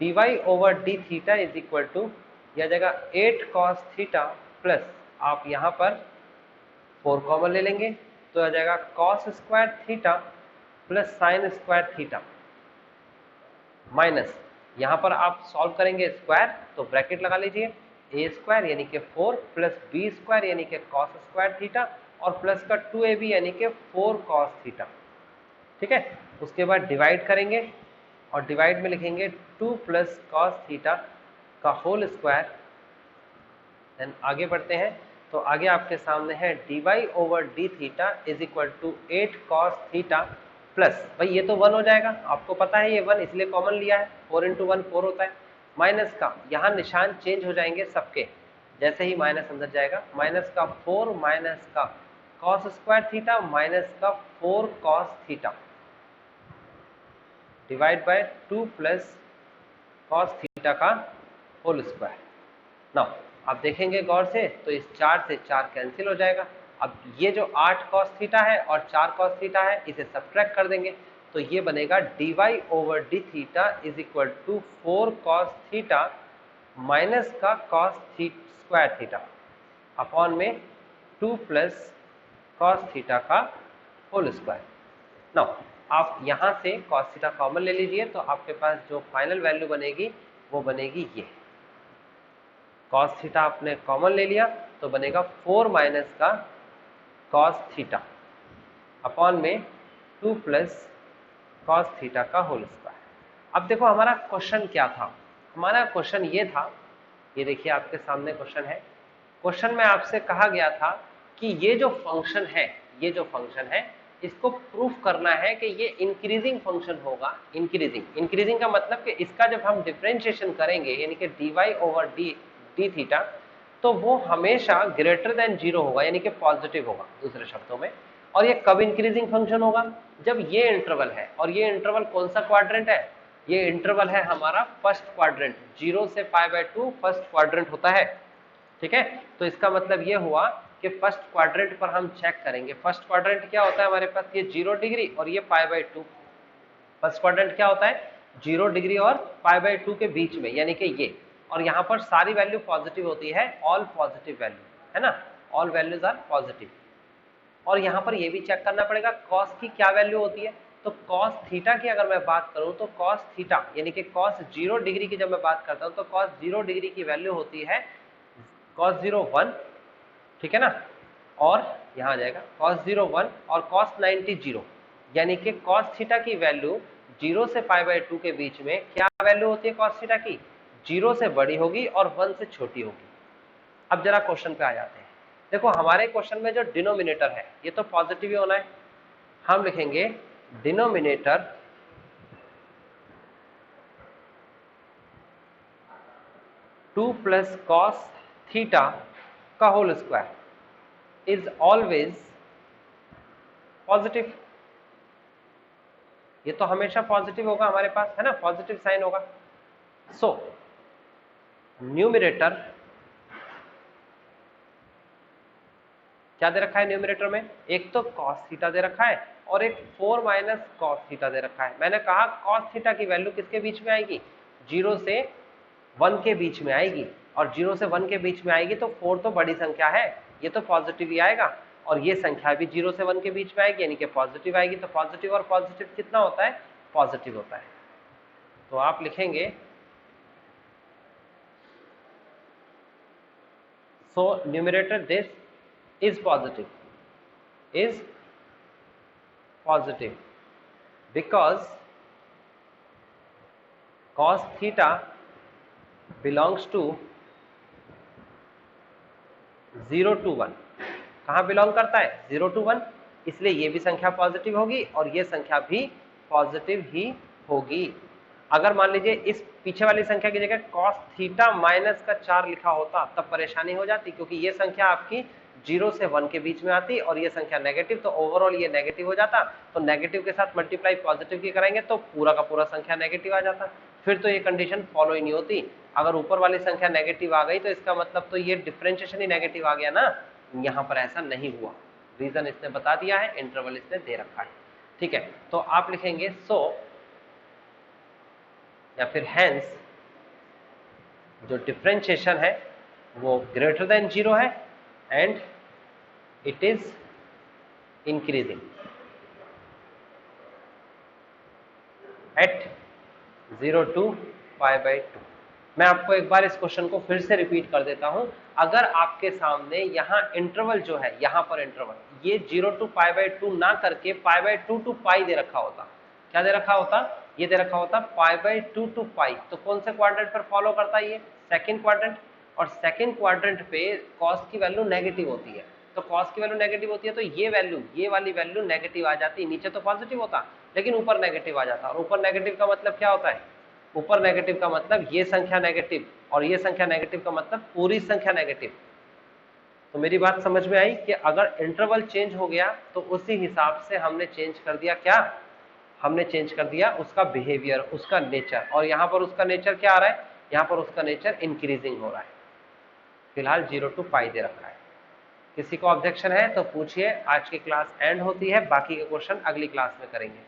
dy over d theta is equal to यह जाएगा 8 cos थीटा प्लस आप यहाँ पर 4 कॉमन ले लेंगे तो आ जाएगा cos square theta plus sine square theta, minus यहाँ पर आप सॉल्व करेंगे स्क्वायर तो ब्रैकेट लगा लीजिए ए स्क्वायर यानी कि 4 प्लस बी स्क्वायर यानी कि कॉस स्क्वायर थीटा और प्लस का 2ab यानी कि 4 कॉस थीटा। ठीक है, उसके बाद डिवाइड करेंगे और डिवाइड में लिखेंगे 2 प्लस कॉस थीटा का होल स्क्वायर। देन आगे बढ़ते हैं, तो आगे आपके सामने है dy over d theta is equal to 8 cos theta plus भाई ये तो 1 हो जाएगा, आपको पता है ये 1 इसलिए कॉमन लिया है, 4 इंटू 1 4 होता है, माइनस का यहाँ निशान चेंज हो जाएंगे सबके, जैसे ही माइनस अंदर जाएगा, माइनस का 4 माइनस का कॉस स्क्वायर थीटा माइनस का 4 cos theta divide by 2 plus cos theta का होल स्क्वायर। नाउ आप देखेंगे गौर से तो इस 4 से 4 कैंसिल हो जाएगा। अब ये जो 8 कॉस थीटा है और 4 कॉस थीटा है इसे सब्ट्रैक्ट कर देंगे तो ये बनेगा dy over d theta is equal to 4 cos theta minus का कॉस स्क्वायर थीटा अपॉन में 2 प्लस कॉस थीटा का होल स्क्वायर। नाउ आप यहाँ से कॉस थीटा कॉमन ले लीजिए तो आपके पास जो फाइनल वैल्यू बनेगी वो बनेगी ये, कॉस थीटा आपने कॉमन ले लिया तो बनेगा 4 माइनस का कॉस थीटा अपॉन में 2 प्लस कॉस थीटा का होल स्क्वायर। अब देखो हमारा क्वेश्चन क्या था, हमारा क्वेश्चन ये था, ये देखिए आपके सामने क्वेश्चन है। क्वेश्चन में आपसे कहा गया था कि ये जो फंक्शन है, ये जो फंक्शन है इसको प्रूफ करना है कि ये इंक्रीजिंग फंक्शन होगा। इंक्रीजिंग का मतलब कि इसका जब हम डिफरेंशिएशन करेंगे यानी कि dy ओवर डी थीटा तो वो हमेशा ग्रेटर देन 0 होगा यानी कि पॉजिटिव होगा दूसरे शब्दों में। और ये कब इंक्रीजिंग फंक्शन होगा, जब ये इंटरवल है, और ये इंटरवल कौन सा क्वाड्रेंट है, ये इंटरवल है हमारा फर्स्ट क्वाड्रेंट, 0 से π/2 फर्स्ट क्वाड्रेंट होता है, ठीक है। तो इसका मतलब ये हुआ कि फर्स्ट क्वाड्रेंट पर हम चेक करेंगे, फर्स्ट क्वाड्रेंट क्या होता है हमारे पास, ये 0 डिग्री और ये π/2। फर्स्ट क्वाड्रेंट क्या होता है, 0 डिग्री और π/2 के बीच में यानी कि ये, और यहाँ पर सारी वैल्यू पॉजिटिव होती है, ऑल पॉजिटिव वैल्यू है ना, ऑल वैल्यूज आर पॉजिटिव। और यहाँ पर ये भी चेक करना पड़ेगा कॉस की क्या वैल्यू होती है, तो कॉस थीटा की अगर मैं बात करूं तो कॉस थीटा यानी कि कॉस 0 डिग्री की जब मैं बात करता हूं तो कॉस 0 डिग्री की वैल्यू होती है कॉस 0 1, ठीक है ना, और यहाँ आ जाएगा कॉस 0 1 और कॉस 90 0, यानी कि कॉस थीटा की वैल्यू 0 से π/2 के बीच में क्या वैल्यू होती है कॉस थीटा की, 0 से बड़ी होगी और 1 से छोटी होगी। अब जरा क्वेश्चन पे आ जाते हैं। देखो हमारे क्वेश्चन में जो डिनोमिनेटर है ये तो पॉजिटिव ही होना है, हम लिखेंगे denominator two plus cos theta का whole square is always positive, ये तो हमेशा पॉजिटिव होगा हमारे पास है ना, पॉजिटिव साइन होगा। सो न्यूमरेटर क्या दे रखा है, न्यूमरेटर में एक तो cos थीटा दे रखा है और एक 4 माइनस कॉस थीटा दे रखा है। मैंने कहा cos थीटा की वैल्यू किसके बीच में आएगी, 0 से 1 के बीच में आएगी, और 0 से 1 के बीच में आएगी तो 4 तो बड़ी संख्या है, ये तो पॉजिटिव ही आएगा, और ये संख्या भी 0 से 1 के बीच में आएगी यानी कि पॉजिटिव आएगी। तो पॉजिटिव और पॉजिटिव कितना होता है, पॉजिटिव होता है। तो आप लिखेंगे so numerator this is positive because cos theta belongs to 0 to 1, कहाँ बिलोंग करता है, 0 to 1, इसलिए ये भी संख्या पॉजिटिव होगी और ये संख्या भी पॉजिटिव ही होगी। अगर मान लीजिए इस पीछे वाली संख्या की जगह cos थीटा माइनस का 4 लिखा होता तब परेशानी हो जाती, क्योंकि ये संख्या आपकी 0 से 1 के बीच में आती और ये संख्या नेगेटिव, तो ओवरऑल ये नेगेटिव हो जाता, तो नेगेटिव के साथ मल्टीप्लाई पॉजिटिव की कराएंगे तो पूरा का पूरा संख्या नेगेटिव आ जाता, फिर तो ये कंडीशन फॉलो ही नहीं होती। अगर ऊपर वाली संख्या नेगेटिव आ गई तो इसका मतलब तो ये डिफरेंशिएशन ही नेगेटिव आ गया ना, यहाँ पर ऐसा नहीं हुआ, रीजन इसने बता दिया है, इंटरवल इसने दे रखा है, ठीक है। तो आप लिखेंगे सो या फिर हेंस जो डिफरेंशिएशन है वो ग्रेटर देन 0 है and it is increasing at 0 to π/2। मैं आपको एक बार इस क्वेश्चन को फिर से रिपीट कर देता हूं, अगर आपके सामने यहाँ इंटरवल जो है, यहाँ पर इंटरवल ये 0 to π/2 ना करके π/2 to π दे रखा होता, क्या दे रखा होता, ये दे रखा होता π/2 to π, तो कौन से क्वाड्रेंट पर फॉलो करता है, ये सेकंड क्वाड्रेंट, और सेकंड क्वाड्रेंट पे कॉस की वैल्यू नेगेटिव होती है, तो कॉस की वैल्यू नेगेटिव होती है तो ये वाली वैल्यू नेगेटिव आ जाती, नीचे तो पॉजिटिव होता लेकिन ऊपर नेगेटिव आ जाता। और ऊपर नेगेटिव का मतलब क्या होता है, ऊपर नेगेटिव का मतलब ये संख्या नेगेटिव और ये संख्या नेगेटिव का मतलब पूरी संख्या नेगेटिव। तो मेरी बात समझ में आई कि अगर इंटरवल चेंज हो गया तो उसी हिसाब से हमने चेंज कर दिया, क्या हमने चेंज कर दिया उसका बिहेवियर, उसका नेचर। और यहां पर उसका नेचर क्या आ रहा है, यहां पर उसका नेचर इंक्रीजिंग हो रहा है। फिलहाल 0 to पाई दे रखा है। किसी को ऑब्जेक्शन है तो पूछिए। आज की क्लास एंड होती है, बाकी के क्वेश्चन अगली क्लास में करेंगे।